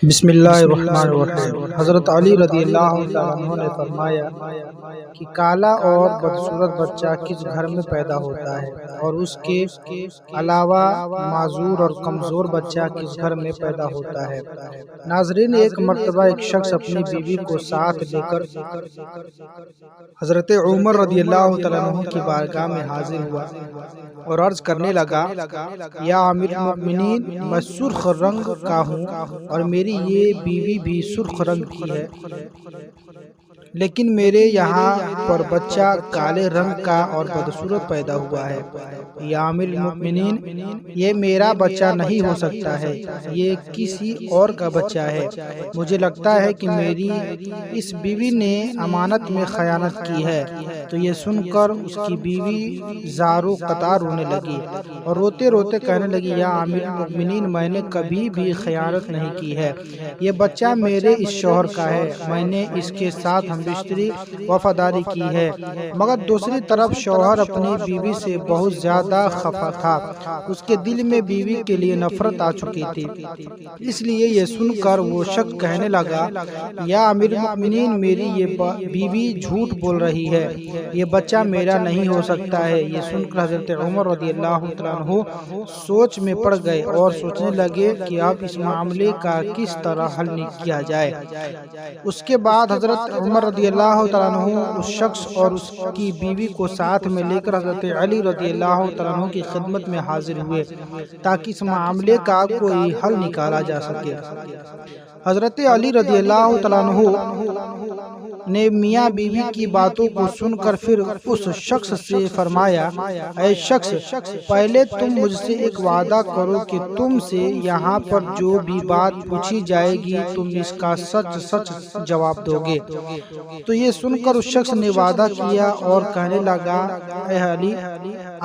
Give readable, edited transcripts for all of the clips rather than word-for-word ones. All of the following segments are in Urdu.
بسم اللہ الرحمن الرحیم۔ حضرت علی رضی اللہ تعالیٰ عنہ نے فرمایا کہ کالا اور بدصورت بچہ کس گھر میں پیدا ہوتا ہے اور اس کے علاوہ معذور اور کمزور بچہ کس گھر میں پیدا ہوتا ہے۔ ناظرین، ایک مرتبہ ایک شخص اپنی بیوی کو ساتھ لے کر حضرت عمر رضی اللہ تعالیٰ عنہ کی بارگاہ میں حاضر ہوا اور عرض کرنے لگا، یا امیر المؤمنین، میں سرخ رنگ کا ہوں اور میری یہ بیوی بھی سرخ رنگ کی ہے، لیکن میرے یہاں پر بچہ کالے رنگ کا اور بدصورت پیدا ہوا ہے۔ یا امیر المؤمنین، یہ میرا بچہ نہیں ہو سکتا ہے، یہ کسی اور کا بچہ ہے۔ مجھے لگتا ہے کہ میری اس بیوی نے امانت میں خیانت کی ہے۔ تو یہ سن کر اس کی بیوی زارو قطار رونے لگی اور روتے روتے کہنے لگی، یا امیر المؤمنین، میں نے کبھی بھی خیانت نہیں کی ہے، یہ بچہ میرے اس شوہر کا ہے، میں نے اس کے ساتھ ہم بستری وفاداری کی ہے۔ مگر دوسری طرف شوہر اپنی بیوی سے بہت زیادہ خفا تھا، اس کے دل میں بیوی کے لیے نفرت آ چکی تھی، اس لیے یہ سن کر وہ شخص کہنے لگا، یا امیر المؤمنین، میری یہ بیوی جھوٹ بول رہی ہے، یہ بچہ میرا نہیں ہو سکتا ہے۔ یہ سن کر حضرت عمر رضی اللہ عنہ سوچ میں پڑ گئے اور سوچنے لگے کہ اب اس معاملے کا کس طرح حل کیا جائے۔ اس کے بعد حضرت عمر رضی اللہ تعالیٰ عنہ اس شخص اور اس کی بیوی کو ساتھ میں لے کر حضرت علی رضی اللہ تعالیٰ عنہ کی خدمت میں حاضر ہوئے تاکہ اس معاملے کا کوئی حل نکالا جا سکے۔ حضرت علی رضی اللہ تعالیٰ عنہ نے میاں بیوی کی باتوں کو سن کر پھر اس شخص سے فرمایا، اے شخص، پہلے تم مجھ سے ایک وعدہ کرو کہ تم سے یہاں پر جو بھی بات پوچھی جائے گی تم اس کا سچ سچ جواب دو گے۔ تو یہ سن کر اس شخص نے وعدہ کیا اور کہنے لگا، اے علی،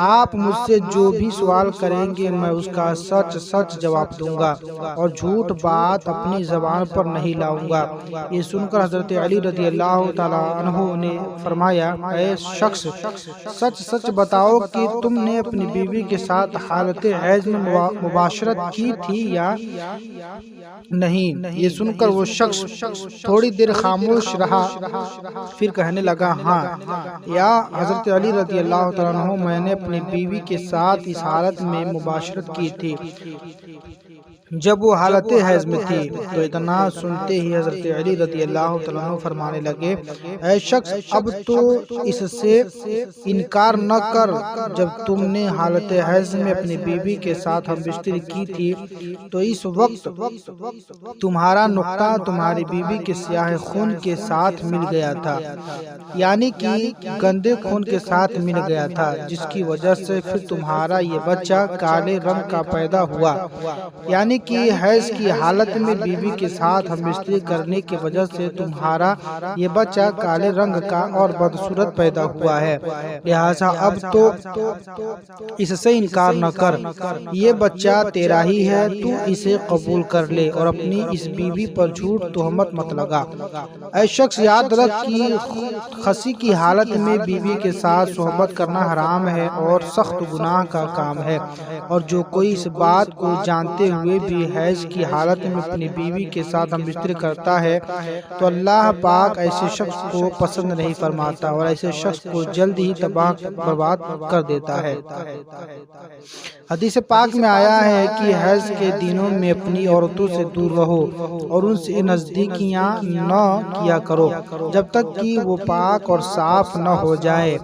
آپ مجھ سے جو بھی سوال کریں گے میں اس کا سچ سچ جواب دوں گا اور جھوٹ بات اپنی زبان پر نہیں لاؤں گا۔ یہ سن کر حضرت علی رضی اللہ تعالیٰ عنہ نے فرمایا، اے شخص، سچ سچ بتاؤ کہ تم نے اپنی بیوی کے ساتھ حالت حیض میں مباشرت کی تھی یا نہیں؟ یہ سن کر وہ شخص تھوڑی دیر خاموش رہا، پھر کہنے لگا، ہاں یا حضرت علی رضی اللہ تعالیٰ عنہ، میں نے اپنی بیوی کے ساتھ اس حالت میں مباشرت کی تھی جب وہ حالت حیض میں تھی۔ تو اتنا سنتے ہی حضرت علی رضی اللہ تعالیٰ عنہ فرمانے لگے، اے شخص، اب تو اس سے انکار نہ کر، جب تم نے حالت حیض میں اپنی بیوی کے ساتھ ہم بستری کی تھی تو اس وقت تمہارا نقطہ تمہاری بیوی کے سیاہ خون کے ساتھ مل گیا تھا، یعنی کہ گندے خون کے ساتھ مل گیا تھا، جس کی وجہ سے پھر تمہارا یہ بچہ کالے رنگ کا پیدا ہوا، یعنی کہ حیض کی حالت میں بیوی کے ساتھ ہم بستری کرنے کی وجہ سے تمہارا یہ بچہ کالے رنگ کا اور بدصورت پیدا ہوا ہے، لہٰذا اب تو اس سے انکار نہ کر، یہ بچہ تیرا ہی ہے، تو اسے قبول کر لے اور اپنی اس بیوی پر جھوٹ تہمت مت لگا۔ اے شخص، یاد رکھ کہ خسی کی حالت میں بیوی کے ساتھ صحبت کرنا حرام ہے اور سخت گناہ کا کام ہے، اور جو کوئی اس بات کو جانتے ہوئے بھی حیض کی حالت میں اپنی بیوی کے ساتھ ہم بستری کرتا ہے تو اللہ پاک ایسے شخص کو پسند نہیں فرماتا اور ایسے شخص کو جلد ہی تباہ برباد کر دیتا ہے۔ حدیث پاک میں آیا ہے کہ حیض کے دنوں میں اپنی عورتوں سے دور رہو اور ان سے نزدیکیاں نہ کیا کرو جب تک کہ وہ پاک اور صاف نہ ہو جائے۔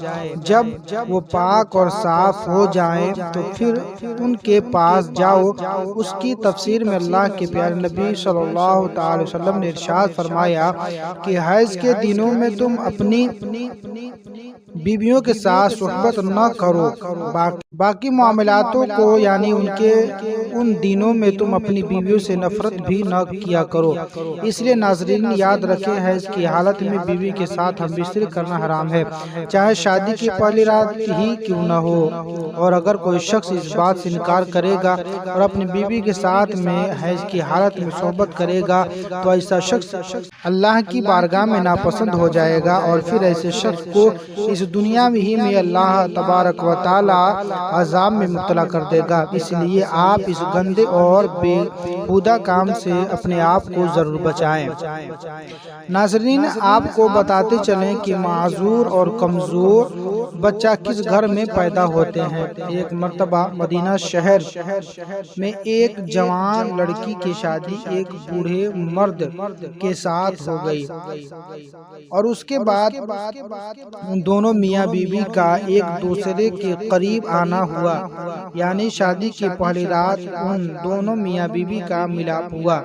جب وہ پاک اور صاف ہو جائیں تو پھر ان کے پاس جاؤ۔ اس کی تفسیر میں اللہ کے پیارے نبی صلی اللہ تعالی وسلم نے ارشاد فرمایا کہ حیض کے دنوں میں تم اپنی بیویوں کے ساتھ صحبت نہ کرو، باقی معاملاتوں کو یعنی ان دنوں میں تم اپنی بیویوں سے نفرت بھی نہ کیا کرو۔ اس لیے ناظرین، یاد رکھیں، حیض کی حالت میں بیوی کے ساتھ ہم بستری کرنا حرام ہے، چاہے شادی کی پہلی رات ہی کیوں نہ ہو۔ اور اگر کوئی شخص اس بات سے انکار کرے گا اور اپنی بیوی کے ساتھ میں حیض کی حالت میں صحبت کرے گا تو ایسا شخص اللہ کی بارگاہ میں ناپسند ہو جائے گا، اور پھر ایسے شخص کو اس اس دنیا میں ہی میں اللہ تبارک و تعالی عذاب میں مبتلا کر دے گا، اس لیے آپ اس گندے اور بےہودہ کام سے اپنے آپ کو ضرور بچائیں۔ ناظرین، آپ کو بتاتے چلیں کہ معذور اور کمزور بچہ کس گھر میں پیدا ہوتے ہیں۔ ایک مرتبہ مدینہ شہر میں ایک جوان لڑکی کی شادی ایک بوڑھے مرد کے ساتھ ہو گئی، اور اس کے بعد ان دونوں میاں بیوی کا ایک دوسرے کے قریب آنا ہوا، یعنی شادی کی پہلی رات ان دونوں میاں بیوی کا ملاپ ہوا،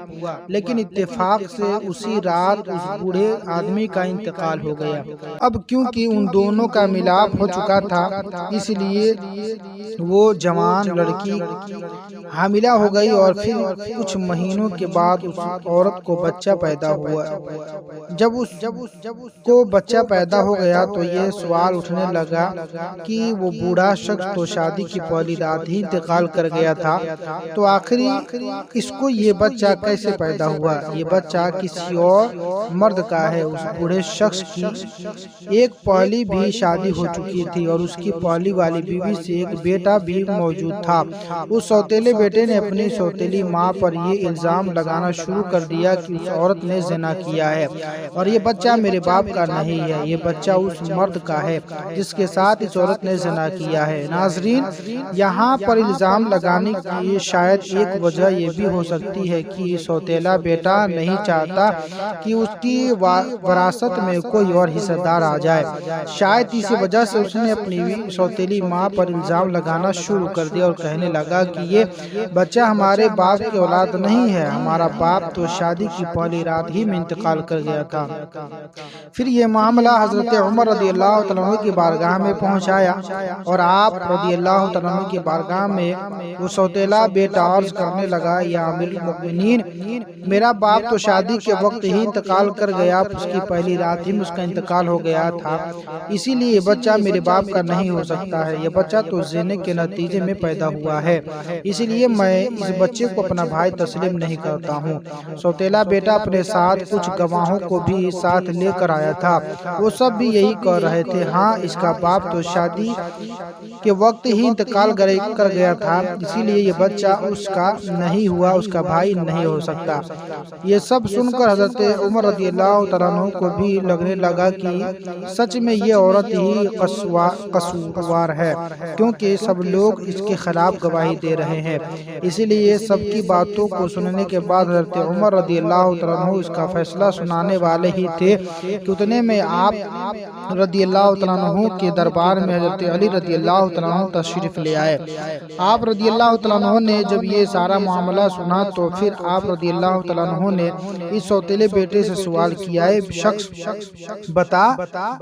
لیکن اتفاق سے اسی رات اس بوڑھے آدمی کا انتقال ہو گیا۔ اب کیونکہ ان دونوں کا ملاپ ہو چکا تھا، اس لیے وہ جوان لڑکی حاملہ ہو گئی، اور پھر کچھ مہینوں کے بعد اس عورت کو بچہ پیدا ہوا۔ جب اس کو بچہ پیدا ہو گیا تو یہ سوال اٹھنے لگا کہ وہ بوڑھا شخص تو شادی کی پہلی رات ہی انتقال کر گیا تھا، تو آخری اس کو یہ بچہ کیسے پیدا ہوا؟ یہ بچہ کسی اور مرد کا ہے۔ اس بوڑھے شخص کی ایک پہلی بھی شادی ہو چکی تھی، اور اس کی پہلی والی بیوی سے ایک بیٹا بھی موجود تھا۔ اس سوتیلے بیٹے نے اپنی سوتیلی ماں پر یہ الزام لگانا شروع کر دیا کہ اس عورت نے زنا کیا ہے، اور یہ بچہ میرے باپ کا نہیں ہے، یہ بچہ اس مرد کا ہے جس کے ساتھ اس عورت نے زنا کیا ہے۔ ناظرین، یہاں پر الزام لگانے کی شاید ایک وجہ یہ بھی ہو سکتی ہے کہ سوتیلا بیٹا نہیں چاہتا کہ اس کی وراثت میں کوئی اور حصہ دار آ جائے۔ شاید اسی وجہ سے اس نے اپنی سوتیلی ماں پر الزام لگانا شروع کر دیا اور کہنے لگا کہ یہ بچہ ہمارے باپ کی اولاد نہیں ہے، ہمارا باپ تو شادی کی پہلی رات ہی میں انتقال کر گیا تھا۔ پھر یہ معاملہ حضرت عمر رضی اللہ تعالیٰ عنہ کی بارگاہ میں پہنچایا، اور آپ رضی اللہ تعالیٰ عنہ کی بارگاہ میں وہ سوتیلا بیٹا عرض کرنے لگا، یا امیر المؤمنین، میرا باپ تو شادی کے وقت ہی انتقال کر گیا، اس کی پہلی رات ہی میں اس کا انتقال ہو گیا تھا، اسی لیے یہ بچہ میرے باپ کا نہیں ہو سکتا ہے، یہ بچہ تو زنا کے نتیجے میں پیدا ہوا ہے، اسی لیے میں اس بچے کو اپنا بھائی تسلیم نہیں کرتا ہوں۔ سوتیلا بیٹا اپنے ساتھ کچھ گواہوں کو بھی ساتھ لے کر آیا تھا، وہ سب بھی یہی کہہ رہے تھے، ہاں اس کا باپ تو شادی کے وقت ہی انتقال کر گیا تھا، اسی لیے یہ بچہ اس کا نہیں ہوا، اس کا بھائی نہیں ہو سکتا۔ یہ سب سن کر حضرت عمر رضی اللہ تعالیٰ عنہ کو بھی لگنے لگا کہ سچ میں یہ عورت ہی قصوروار ہے، کیونکہ سب لوگ اس کے خلاف گواہی دے رہے ہیں۔ اسی لیے سب کی باتوں کو سننے کے بعد حضرت عمر رضی اللہ تعالیٰ عنہ اس کا فیصلہ سنانے والے ہی تھے کہ اتنے میں آپ رضی اللہ تعالیٰ عنہ کے دربار میں حضرت علی رضی اللہ تعالیٰ عنہ تشریف لے آئے۔ آپ رضی اللہ تعالیٰ عنہ نے جب یہ سارا معاملہ سنا تو پھر آپ رضی اللہ تعالیٰ عنہ نے اس سوتیلے بیٹے سے سوال کیا، اے شخص بتا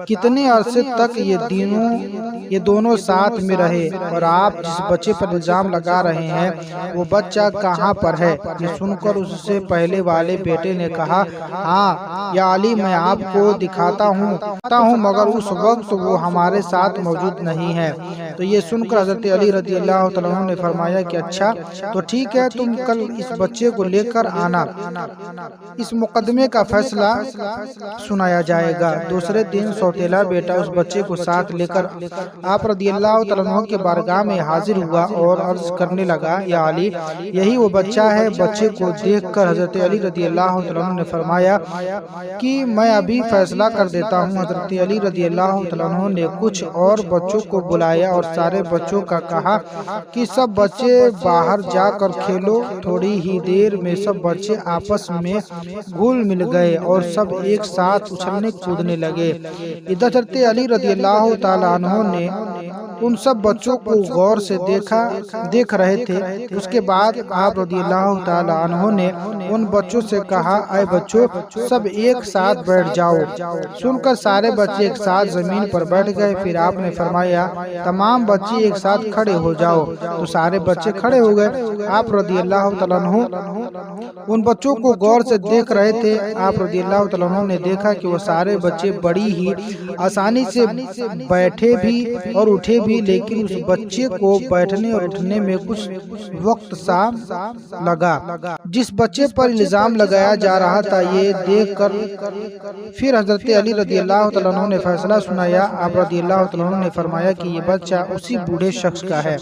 کتنے عرصے تک یہ دونوں ساتھ میں رہے، اور آپ جس بچے پر الزام لگا رہے ہیں وہ بچہ کہاں پر ہے؟ یہ سن کر اس سے پہلے والے بیٹے نے کہا، ہاں یا علی، میں آپ کو دکھاتا ہوں، مگر اس وقت وہ ہمارے ساتھ موجود نہیں ہے۔ تو یہ سن کر حضرت علی رضی اللہ تعالیٰ عنہ نے فرمایا کہ اچھا تو ٹھیک ہے، تم کل اس بچے کو لے کر آنا، اس مقدمے کا فیصلہ سنایا جائے گا۔ دوسرے دن سوتیلا بیٹا اس بچے کو ساتھ لے کر آپ رضی اللہ تعالیٰ عنہ کے بارگاہ میں حاضر ہوا اور عرض کرنے لگا، یا علی، یہی وہ بچہ ہے۔ بچے کو دیکھ کر حضرت علی رضی اللہ تعالیٰ عنہ نے فرمایا کہ میں ابھی فیصلہ کر دیتا ہوں۔ حضرت علی رضی اللہ تعالیٰ عنہ نے کچھ اور بچوں کو بلایا اور سارے بچوں کا کہا کہ سب بچے باہر جا کر کھیلو۔ تھوڑی ہی دیر میں سب بچے آپس میں گھل مل گئے اور سب ایک ساتھ اچھلنے کودنے لگے۔ ادھر حضرت علی رضی اللہ تعالیٰ عنہ نے ان سب بچوں کو غور سے دیکھ رہے تھے۔ اس کے بعد آپ رضی اللہ تعالیٰ عنہ نے ان بچوں سے کہا، اے بچوں، سب ایک ساتھ بیٹھ جاؤ۔ سن کر سارے بچے ایک ساتھ زمین پر بیٹھ گئے۔ پھر آپ نے فرمایا، تمام بچے ایک ساتھ کھڑے ہو جاؤ۔ تو سارے بچے کھڑے ہو گئے۔ آپ رضی اللہ تعالیٰ عنہ ان بچوں کو غور سے دیکھ رہے تھے۔ آپ رضی اللہ تعالیٰ عنہ نے دیکھا کہ وہ سارے بچے بڑی ہی آسانی سے بیٹھے بھی اور اٹھے بھی بھی، لیکن اس بچے کو بیٹھنے اور اٹھنے میں کچھ وقت سا لگا۔ جس بچے پر الزام لگایا جا رہا تھا یہ دیکھ کر پھر حضرت علی رضی اللہ تعالیٰ عنہ نے فیصلہ سنایا۔ آپ رضی اللہ تعالیٰ عنہ نے فرمایا کہ یہ بچہ اسی بوڑھے شخص کا ہے،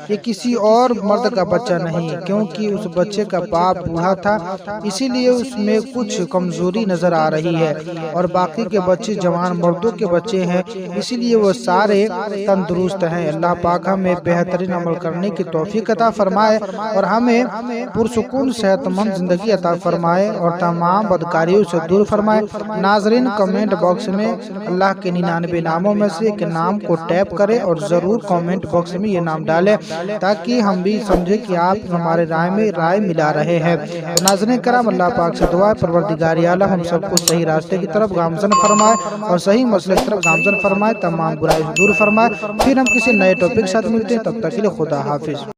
یہ کسی اور مرد کا بچہ نہیں، کیونکہ اس بچے کا باپ بوڑھا تھا، اسی لیے اس میں کچھ کمزوری نظر آ رہی ہے، اور باقی کے بچے جوان مردوں کے بچے ہیں، اسی لیے وہ سارے تندرست ہیں۔ اللہ پاک ہمیں بہترین عمل کرنے کی توفیق عطا فرمائے اور ہمیں پرسکون صحت مند زندگی عطا فرمائے اور تمام بدکاریوں سے دور فرمائے۔ ناظرین، کمنٹ باکس میں اللہ کے 99 ناموں میں سے ایک نام کو ٹیپ کریں اور ضرور کمنٹ باکس میں یہ نام ڈالیں تاکہ ہم بھی سمجھیں کہ آپ ہمارے رائے میں رائے ملا رہے ہیں۔ ناظرین کرام، اللہ پاک سے دعا ہے پروردگار اعلیٰ ہم سب کو صحیح راستے کی طرف گامزن فرمائے اور صحیح مسئلے کی طرف گامزن فرمائے، تمام برائی سے دور فرمائے۔ پھر ہم کسی نئے ٹاپک کے ساتھ ملتے ہیں، تب تک کے لیے خدا حافظ۔